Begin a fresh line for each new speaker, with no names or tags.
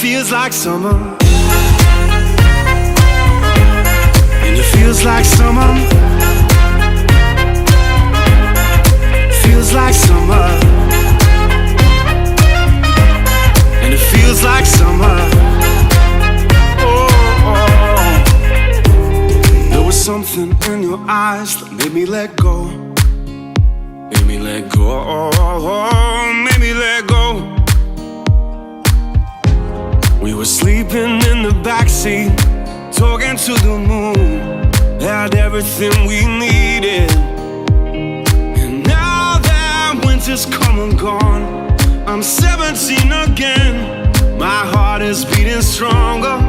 feels like summer. And it feels like summer. Feels like summer. And it feels like summer. Oh, there was something in your eyes that made me let go. Made me let go. Made me let go. We were sleeping in the backseat, talking to the moon. Had everything we needed. And now that winter's come and gone, I'm 17 again. My heart is beating stronger.